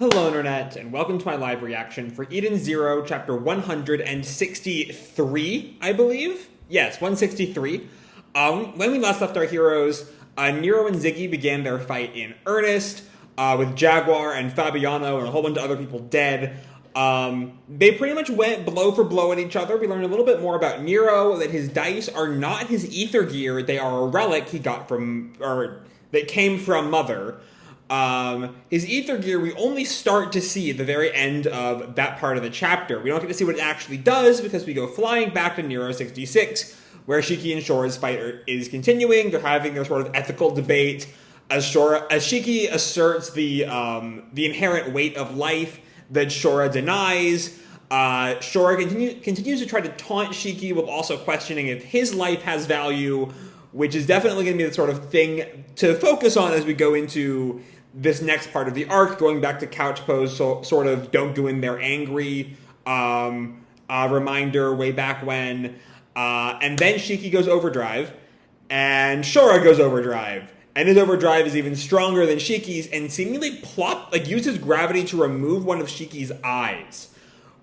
Hello Internet, and welcome to my live reaction for Eden Zero, chapter 163, I believe? Yes, 163. When we last left our heroes, Nero and Ziggy began their fight in earnest, with Jaguar and Fabiano and a whole bunch of other people dead. They pretty much went blow for blow at each other. We learned a little bit more about Nero, that his dice are not his ether gear, they are a relic he got from, or that came from Mother. His ether gear, we only start to see at the very end of that part of the chapter. We don't get to see what it actually does because we go flying back to Nero 66, where Shiki and Shura's fight is continuing. They're having their sort of ethical debate as Shiki asserts the inherent weight of life that Shura denies. Shura continues to try to taunt Shiki while also questioning if his life has value, which is definitely going to be the sort of thing to focus on as we go into this next part of the arc, going back to couch pose, sort of don't go in there angry reminder way back when. And then Shiki goes overdrive, and Shura goes overdrive. And his overdrive is even stronger than Shiki's, and seemingly uses gravity to remove one of Shiki's eyes,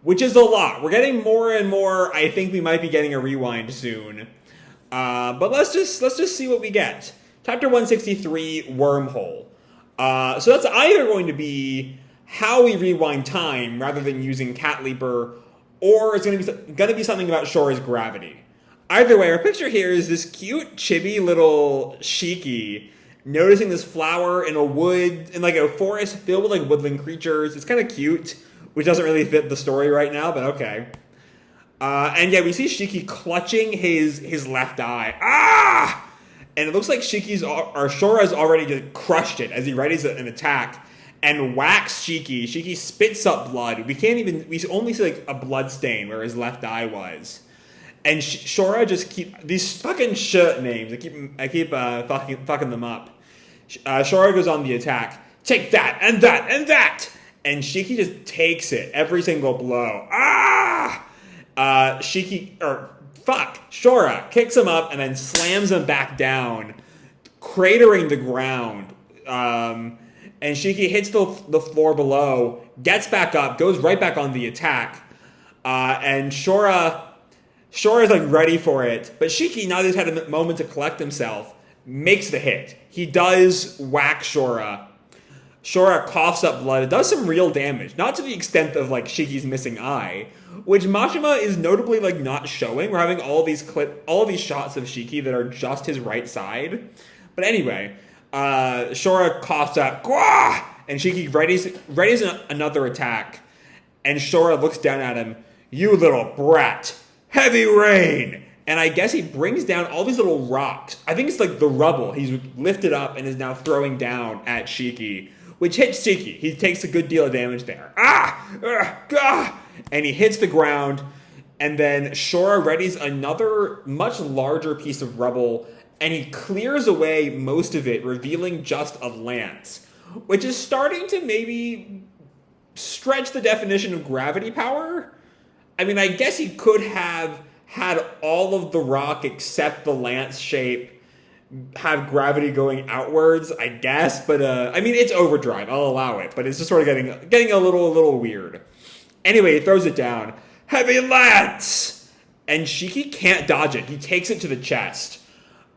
which is a lot. We're getting more and more. I think we might be getting a rewind soon. But let's just see what we get. Chapter 163, Wormhole. So that's either going to be how we rewind time rather than using Cat Leaper, or it's going to be something about Shura's gravity. Either way, our picture here is this cute, chibi little Shiki noticing this flower in a wood, in like a forest filled with like woodland creatures. It's kind of cute, which doesn't really fit the story right now, but okay. And yeah, we see Shiki clutching his left eye. Ah! And it looks like Shura's already just crushed it as he readies an attack and whacks Shiki. Shiki spits up blood. We only see like a blood stain where his left eye was. And Shura just these fucking shit names. I keep fucking them up. Shura goes on the attack. Take that and that and that. And Shiki just takes it every single blow. Ah! Shura kicks him up and then slams him back down, cratering the ground. And Shiki hits the floor below, gets back up, goes right back on the attack. And Shura's like ready for it. But Shiki, now that he's had a moment to collect himself, makes the hit. He does whack Shura. Shura coughs up blood. It does some real damage. Not to the extent of like Shiki's missing eye, which Mashima is notably like not showing. We're having all these shots of Shiki that are just his right side. But anyway, Shura coughs up, Gwah! And Shiki readies another attack. And Shura looks down at him. You little brat. Heavy rain. And I guess he brings down all these little rocks. I think it's like the rubble he's lifted up and is now throwing down at Shiki, which hits Shiki. He takes a good deal of damage there. And he hits the ground, and then Shura readies another much larger piece of rubble, and he clears away most of it, revealing just a lance, which is starting to maybe stretch the definition of gravity power. I mean, I guess he could have had all of the rock except the lance shape have gravity going outwards, I guess, but I mean, it's overdrive, I'll allow it, but it's just sort of getting a little weird. Anyway, he throws it down. Heavy lance! And Shiki can't dodge it. He takes it to the chest,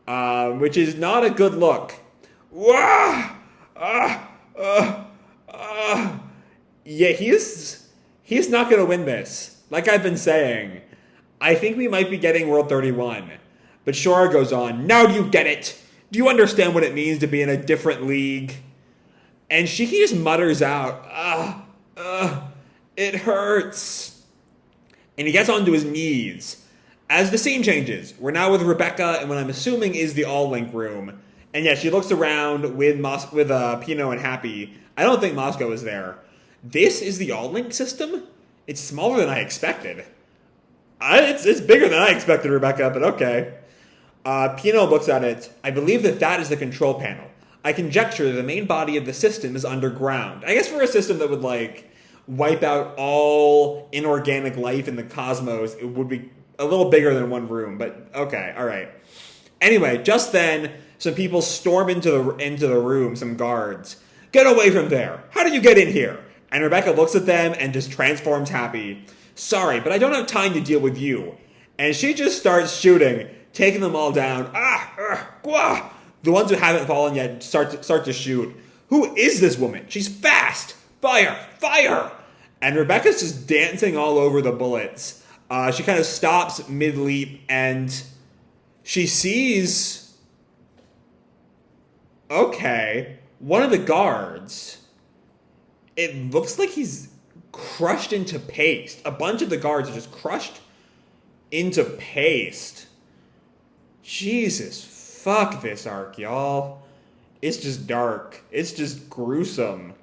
which is not a good look. Wah! Yeah, he's not going to win this. Like I've been saying, I think we might be getting World 31. But Shura goes on, now do you get it? Do you understand what it means to be in a different league? And Shiki just mutters out, it hurts. And he gets onto his knees. As the scene changes, we're now with Rebecca in what I'm assuming is the All-Link room. And yeah, she looks around with Pino and Happy. I don't think Moscow is there. This is the All-Link system? It's smaller than I expected. It's bigger than I expected, Rebecca, but okay. Pino looks at it. I believe that is the control panel. I conjecture that the main body of the system is underground. I guess for a system that would, like, wipe out all inorganic life in the cosmos, it would be a little bigger than one room, but okay, alright. Anyway, just then, some people storm into the room, some guards. Get away from there! How did you get in here? And Rebecca looks at them and just transforms happy. Sorry, but I don't have time to deal with you. And she just starts shooting, taking them all down. The ones who haven't fallen yet start to shoot. Who is this woman? She's fast. Fire, fire. And Rebecca's just dancing all over the bullets. She kind of stops mid-leap and she sees... Okay, one of the guards. It looks like he's crushed into paste. A bunch of the guards are just crushed into paste. Jesus, fuck this arc, y'all. It's just dark. It's just gruesome.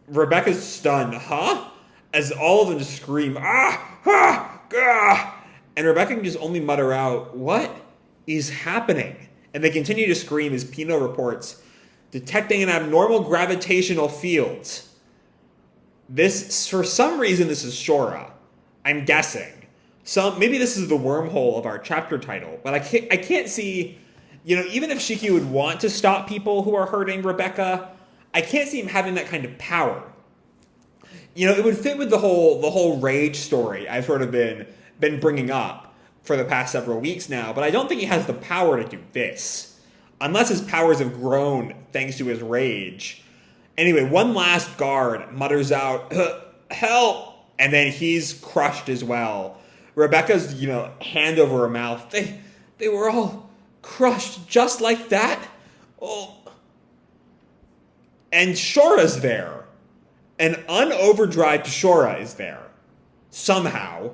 Rebecca's stunned. Huh? As all of them just scream, and Rebecca can just only mutter out, what is happening? And they continue to scream as Pino reports, detecting an abnormal gravitational field. This, for some reason, this is Shura. I'm guessing. Maybe this is the wormhole of our chapter title, but I can't see, even if Shiki would want to stop people who are hurting Rebecca, I can't see him having that kind of power. It would fit with the whole rage story I've sort of been bringing up for the past several weeks now, but I don't think he has the power to do this. Unless his powers have grown thanks to his rage. Anyway, one last guard mutters out, help! And then he's crushed as well. Rebecca's, hand over her mouth. They were all crushed just like that? Oh. And Shura's there. An un-overdrive Shura is there. Somehow.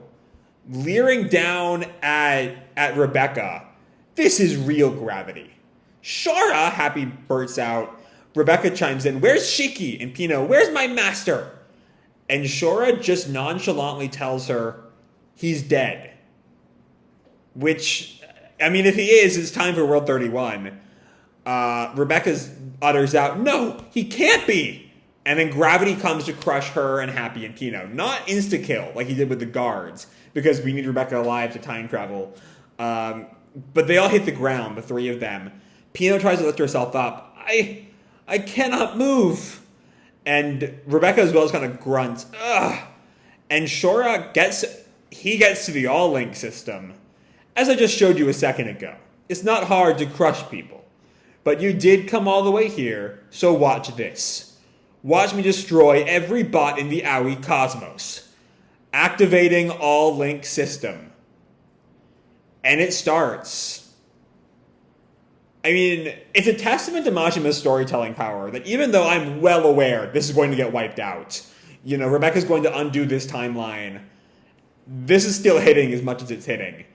Leering down at Rebecca. This is real gravity. Shura, Happy bursts out. Rebecca chimes in, where's Shiki? And Pino, where's my master? And Shura just nonchalantly tells her, he's dead. Which, if he is, it's time for World 31. Rebecca utters out, no, he can't be. And then gravity comes to crush her and Happy and Pino. Not insta-kill like he did with the guards, because we need Rebecca alive to time travel. But they all hit the ground, the three of them. Pino tries to lift herself up. I cannot move. And Rebecca as well as kind of grunts. Ugh. And Shura gets to the all-link system. As I just showed you a second ago, it's not hard to crush people. But you did come all the way here, so watch this. Watch me destroy every bot in the Aoi cosmos. Activating all-link system. And it starts. It's a testament to Mashima's storytelling power that even though I'm well aware this is going to get wiped out, Rebecca's going to undo this timeline, this is still hitting as much as it's hitting.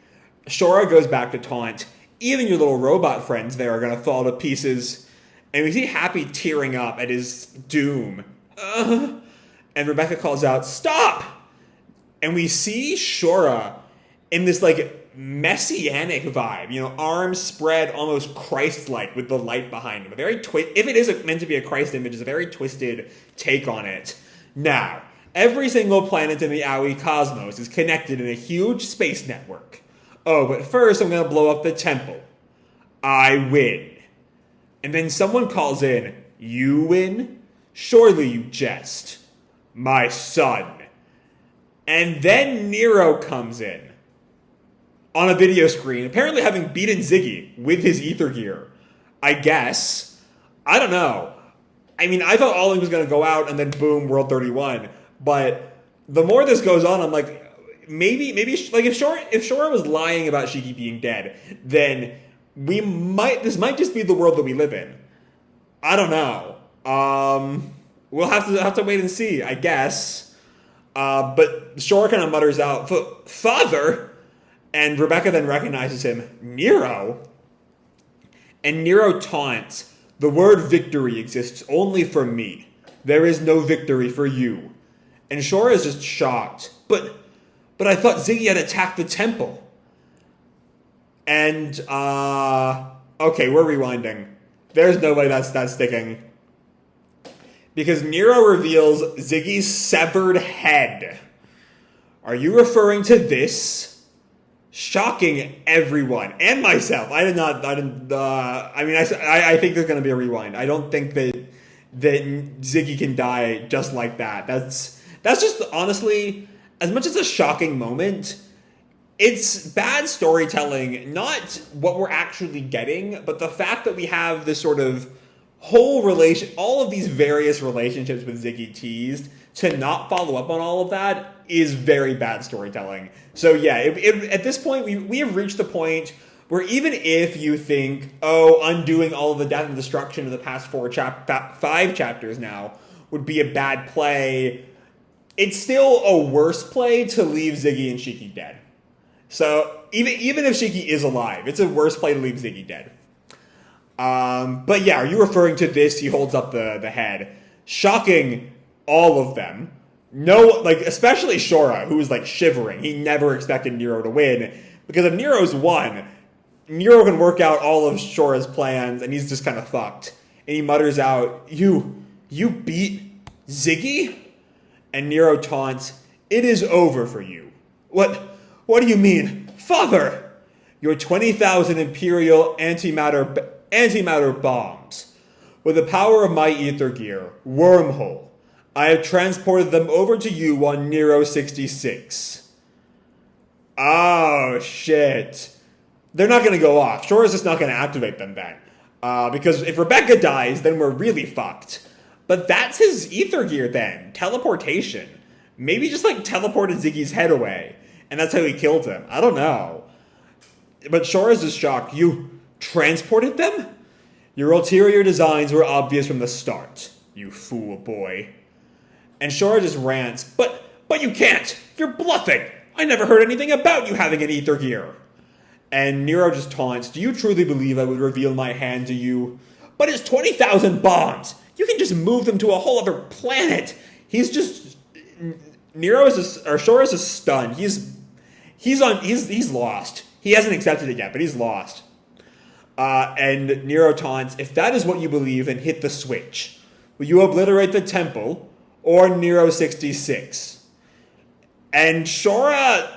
Shura goes back to taunt. Even your little robot friends there are going to fall to pieces. And we see Happy tearing up at his doom. And Rebecca calls out, stop! And we see Shura in this, messianic vibe. Arms spread almost Christ-like with the light behind him. If it is meant to be a Christ image, it's a very twisted take on it. Now, every single planet in the Aoi cosmos is connected in a huge space network. Oh, but first I'm going to blow up the temple. I win. And then someone calls in, you win? Surely you jest. My son. And then Nero comes in. On a video screen, apparently having beaten Ziggy with his ether gear. I guess. I don't know. I thought All-In was going to go out and then boom, World 31. But the more this goes on, I'm like, maybe, if Shura was lying about Shiki being dead, then this might just be the world that we live in. I don't know. We'll have to wait and see, I guess. But Shura kind of mutters out, Father! And Rebecca then recognizes him, Nero? And Nero taunts, the word victory exists only for me. There is no victory for you. And Shura is just shocked. But I thought Ziggy had attacked the temple. And, okay, we're rewinding. There's no way that's sticking. Because Nero reveals Ziggy's severed head. Are you referring to this? Shocking everyone and myself. I think there's going to be a rewind. I don't think that that Ziggy can die just like that. That's just, honestly, as much as a shocking moment, it's bad storytelling, not what we're actually getting, but the fact that we have this sort of whole all of these various relationships with Ziggy teased, to not follow up on all of that is very bad storytelling. So yeah, at this point, we have reached the point where even if you think, undoing all of the death and destruction of the past 5 chapters now would be a bad play, it's still a worse play to leave Ziggy and Shiki dead. So even if Shiki is alive, it's a worse play to leave Ziggy dead. But yeah, are you referring to this? He holds up the head. Shocking, all of them. No, especially Shura, who was shivering. He never expected Nero to win. Because if Nero's won, Nero can work out all of Shura's plans, and he's just kind of fucked. And he mutters out, You beat Ziggy? And Nero taunts, It is over for you. What do you mean? Father! Your 20,000 Imperial antimatter bombs. With the power of my ether gear, Wormhole, I have transported them over to you on Nero 66. Oh, shit. They're not going to go off. Shura's just not going to activate them then. Because if Rebecca dies, then we're really fucked. But that's his ether gear then. Teleportation. Maybe just teleported Ziggy's head away. And that's how he killed him. I don't know. But Shura's just shocked. You transported them? Your ulterior designs were obvious from the start, you fool boy. And Shura just rants, But you can't! You're bluffing! I never heard anything about you having an ether gear! And Nero just taunts, Do you truly believe I would reveal my hand to you? But it's 20,000 bombs! You can just move them to a whole other planet! Shura's just stunned. He's lost. He hasn't accepted it yet, but he's lost. And Nero taunts, If that is what you believe, then hit the switch. Will you obliterate the temple or Nero 66? And Shura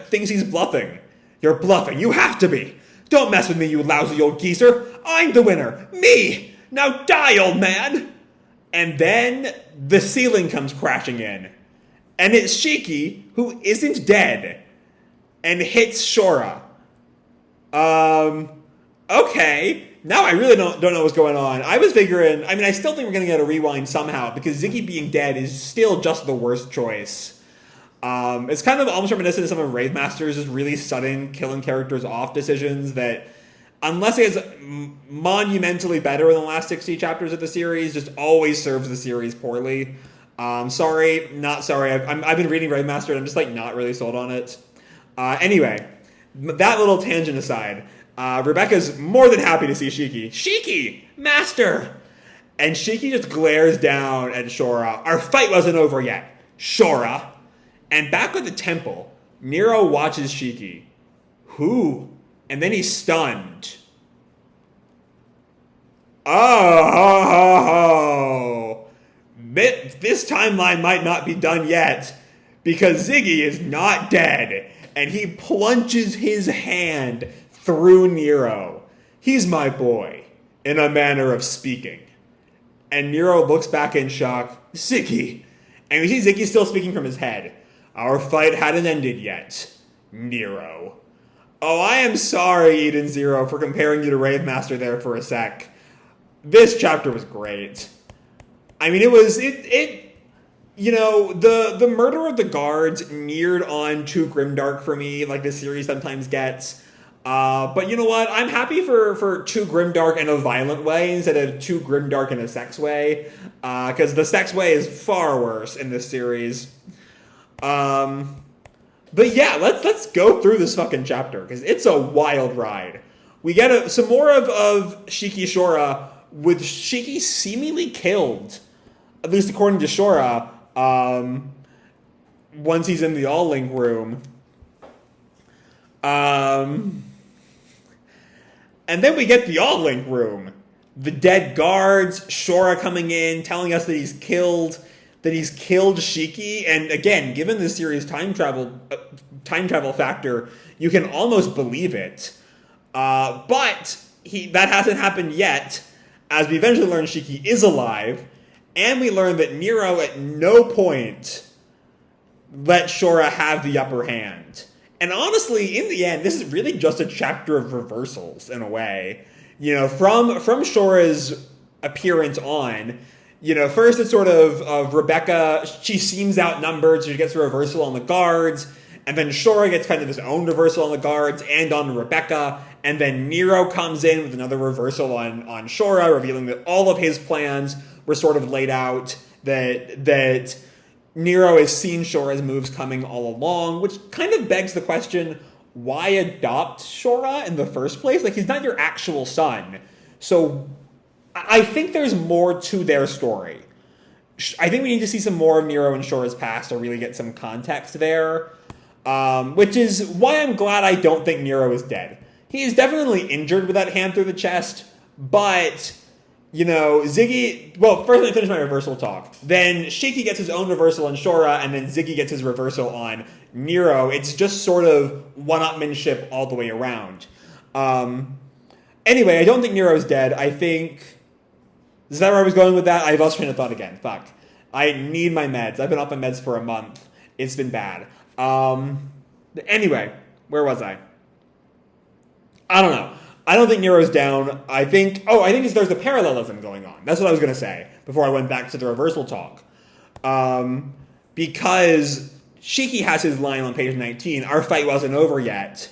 thinks he's bluffing. You're bluffing. You have to be. Don't mess with me, you lousy old geezer. I'm the winner. Me. Now die, old man. And then the ceiling comes crashing in. And it's Shiki, who isn't dead, and hits Shura. Okay. Now I really don't know what's going on. I was figuring, I still think we're going to get a rewind somehow, because Ziggy being dead is still just the worst choice. It's kind of almost reminiscent of some of Wraith Master's just really sudden killing characters off decisions that, unless it is monumentally better in the last 60 chapters of the series, just always serves the series poorly. Sorry, not sorry. I've been reading Wraith Master and I'm just not really sold on it. Anyway, that little tangent aside, Rebecca's more than happy to see Shiki. Shiki! Master! And Shiki just glares down at Shura. Our fight wasn't over yet. Shura! And back at the temple, Nero watches Shiki. Who? And then he's stunned. Oh! This timeline might not be done yet, because Ziggy is not dead. And he plunges his hand through Nero. He's my boy, in a manner of speaking. And Nero looks back in shock. Ziggy. And we see Ziggy still speaking from his head. Our fight hadn't ended yet. Nero. Oh, I am sorry, Eden Zero, for comparing you to Wraith Master there for a sec. This chapter was great. The murder of the guards neared on too grimdark for me, like this series sometimes gets. But you know what? I'm happy for too grimdark in a violent way instead of too grimdark in a sex way. Because the sex way is far worse in this series. But yeah, let's go through this fucking chapter, because it's a wild ride. We get some more of Shiki Shura, with Shiki seemingly killed, at least according to Shura, once he's in the All-Link room. And then we get the All-Link room. The dead guards, Shura coming in, telling us that he's killed Shiki. And again, given the series time travel factor, you can almost believe it. But that hasn't happened yet, as we eventually learn Shiki is alive, and we learn that Nero at no point let Shura have the upper hand. And honestly, in the end, this is really just a chapter of reversals, in a way. You know, from Shura's appearance on, you know, first it's sort of Rebecca, she seems outnumbered, so she gets a reversal on the guards, and then Shura gets kind of his own reversal on the guards and on Rebecca, and then Nero comes in with another reversal on Shura, revealing that all of his plans were sort of laid out, that Nero has seen Shura's moves coming all along, which kind of begs the question, why adopt Shura in the first place? Like, he's not your actual son. So I think there's more to their story. I think we need to see some more of Nero and Shura's past to really get some context there, which is why I'm glad I don't think Nero is dead. He is definitely injured with that hand through the chest, but, you know, Ziggy... Well, first let me finish my reversal talk. Then Shiki gets his own reversal on Shura, and then Ziggy gets his reversal on Nero. It's just sort of one-upmanship all the way around. Anyway, I don't think Nero's dead. I think... Is that where I was going with that? I've lost train of thought again. Fuck. I need my meds. I've been off my meds for a month. It's been bad. Anyway, where was I? I don't know. I don't think Nero's down. I think there's a parallelism going on. That's what I was going to say before I went back to the reversal talk. Because Shiki has his line on page 19, our fight wasn't over yet.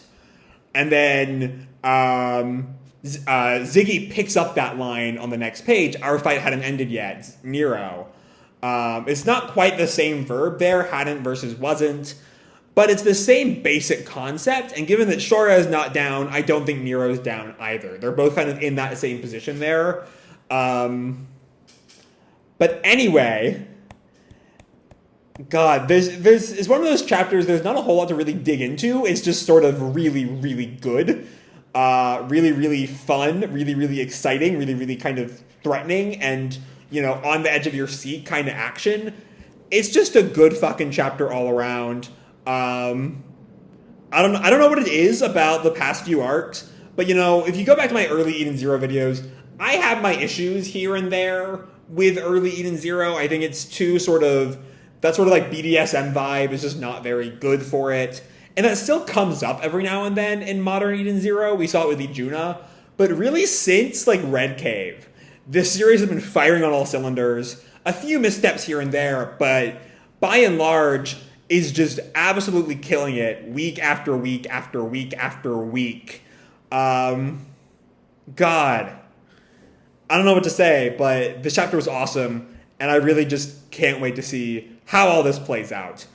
And then Ziggy picks up that line on the next page, our fight hadn't ended yet, Nero. It's not quite the same verb there, hadn't versus wasn't. But it's the same basic concept, and given that Shura is not down, I don't think Nero's down either. They're both kind of in that same position there. But anyway, God, it's one of those chapters, there's not a whole lot to really dig into. It's just sort of really, really good. Really, really fun, really, really exciting, really, really kind of threatening, and, you know, on the edge of your seat kind of action. It's just a good fucking chapter all around. I don't know what it is about the past few arcs, but, you know, if you go back to my early Eden Zero videos, I have my issues here and there with early Eden Zero. I think it's that sort of like BDSM vibe is just not very good for it. And that still comes up every now and then in modern Eden Zero. We saw it with Ijuna. But really, since, like, Red Cave, this series has been firing on all cylinders. A few missteps here and there, but by and large is just absolutely killing it week after week after week after week. God. I don't know what to say, but this chapter was awesome, and I really just can't wait to see how all this plays out.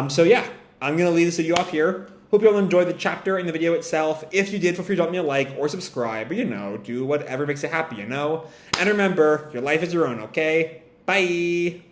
So yeah, I'm going to leave this video off here. Hope you all enjoyed the chapter and the video itself. If you did, feel free to drop me a like or subscribe, or, you know, do whatever makes you happy, you know? And remember, your life is your own, okay? Bye!